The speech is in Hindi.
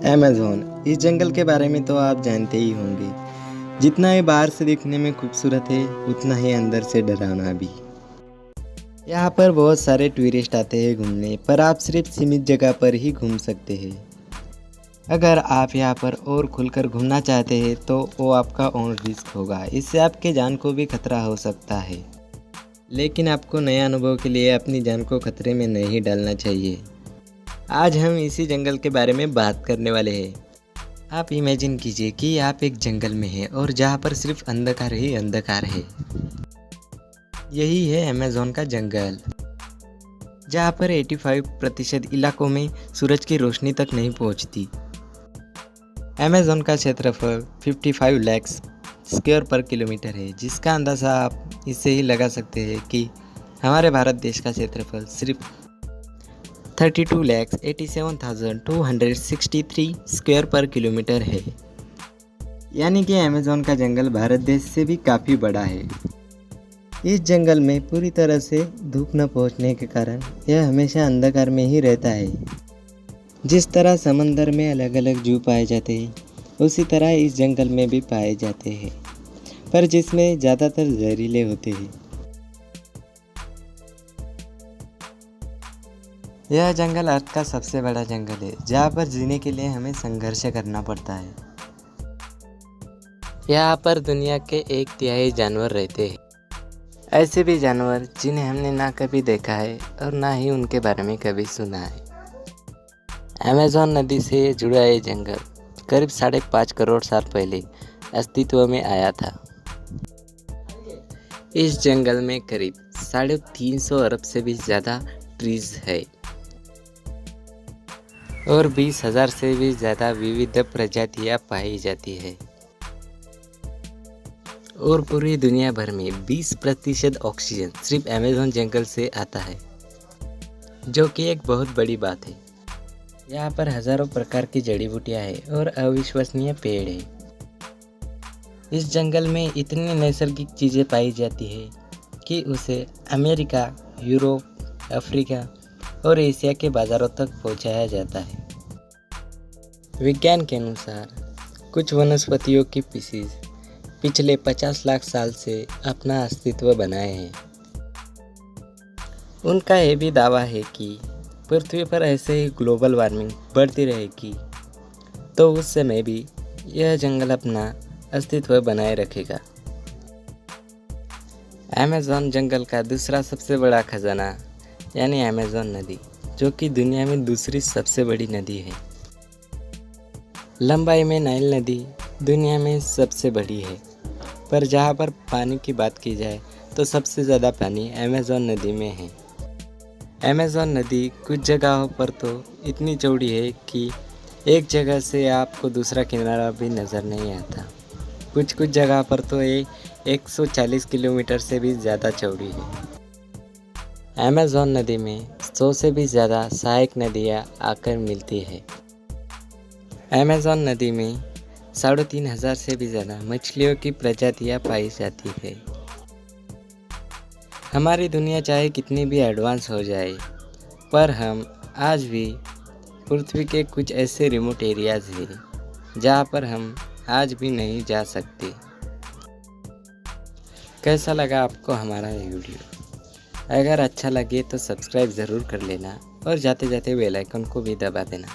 अमेज़न, इस जंगल के बारे में तो आप जानते ही होंगे। जितना ये बाहर से दिखने में खूबसूरत है, उतना ही अंदर से डरावना भी। यहाँ पर बहुत सारे टूरिस्ट आते हैं घूमने, पर आप सिर्फ सीमित जगह पर ही घूम सकते हैं। अगर आप यहाँ पर और खुलकर घूमना चाहते हैं तो वो आपका ओन रिस्क होगा, इससे आपके जान को भी खतरा हो सकता है। लेकिन आपको नए अनुभव के लिए अपनी जान को खतरे में नहीं डालना चाहिए। आज हम इसी जंगल के बारे में बात करने वाले हैं। आप इमेजिन कीजिए कि आप एक जंगल में हैं और जहाँ पर सिर्फ अंधकार ही अंधकार है। यही है अमेज़न का जंगल, जहाँ पर 85% इलाकों में सूरज की रोशनी तक नहीं पहुँचती। अमेज़न का क्षेत्रफल 55 लाख स्क्वायर पर किलोमीटर है, जिसका अंदाज़ा आप इससे ही लगा सकते हैं कि हमारे भारत देश का क्षेत्रफल सिर्फ 32,87,263 स्क्वायर पर किलोमीटर है। यानी कि अमेज़न का जंगल भारत देश से भी काफ़ी बड़ा है। इस जंगल में पूरी तरह से धूप न पहुंचने के कारण यह हमेशा अंधकार में ही रहता है। जिस तरह समंदर में अलग अलग जीव पाए जाते हैं, उसी तरह इस जंगल में भी पाए जाते हैं, पर जिसमें ज़्यादातर जहरीले होते हैं। यह जंगल अर्थ का सबसे बड़ा जंगल है, जहाँ पर जीने के लिए हमें संघर्ष करना पड़ता है। यहाँ पर दुनिया के 1/3 जानवर रहते हैं। ऐसे भी जानवर जिन्हें हमने ना कभी देखा है और ना ही उनके बारे में कभी सुना है। अमेज़न नदी से जुड़ा ये जंगल करीब 5.5 करोड़ साल पहले अस्तित्व में आया था। इस जंगल में करीब 350 अरब से भी ज़्यादा ट्रीज है और 20,000 से भी ज़्यादा विविध प्रजातियाँ पाई जाती है। और पूरी दुनिया भर में 20% ऑक्सीजन सिर्फ अमेज़न जंगल से आता है, जो कि एक बहुत बड़ी बात है। यहाँ पर हज़ारों प्रकार की जड़ी बूटियाँ हैं और अविश्वसनीय पेड़ हैं। इस जंगल में इतनी नैसर्गिक चीज़ें पाई जाती है कि उसे अमेरिका, यूरोप, अफ्रीका और एशिया के बाज़ारों तक पहुँचाया जाता है। विज्ञान के अनुसार कुछ वनस्पतियों की स्पीशीज पिछले 50 लाख साल से अपना अस्तित्व बनाए हैं। उनका यह भी दावा है कि पृथ्वी पर ऐसे ही ग्लोबल वार्मिंग बढ़ती रहेगी तो उस समय भी यह जंगल अपना अस्तित्व बनाए रखेगा। अमेज़न जंगल का दूसरा सबसे बड़ा खजाना यानी अमेज़न नदी, जो कि दुनिया में दूसरी सबसे बड़ी नदी है। लंबाई में नाइल नदी दुनिया में सबसे बड़ी है, पर जहाँ पर पानी की बात की जाए तो सबसे ज़्यादा पानी अमेज़न नदी में है। अमेज़न नदी कुछ जगहों पर तो इतनी चौड़ी है कि एक जगह से आपको दूसरा किनारा भी नज़र नहीं आता। कुछ जगह पर तो ये 140 किलोमीटर से भी ज़्यादा चौड़ी है। अमेज़न नदी में 100 से भी ज़्यादा सहायक नदियाँ आकर मिलती है। अमेज़न नदी में 3,500 से भी ज़्यादा मछलियों की प्रजातियाँ पाई जाती है। हमारी दुनिया चाहे कितनी भी एडवांस हो जाए, पर हम आज भी पृथ्वी के कुछ ऐसे रिमोट एरियाज़ हैं जहाँ पर हम आज भी नहीं जा सकते। कैसा लगा आपको हमारा ये वीडियो? अगर अच्छा लगे तो सब्सक्राइब ज़रूर कर लेना और जाते जाते बेल आइकन को भी दबा देना।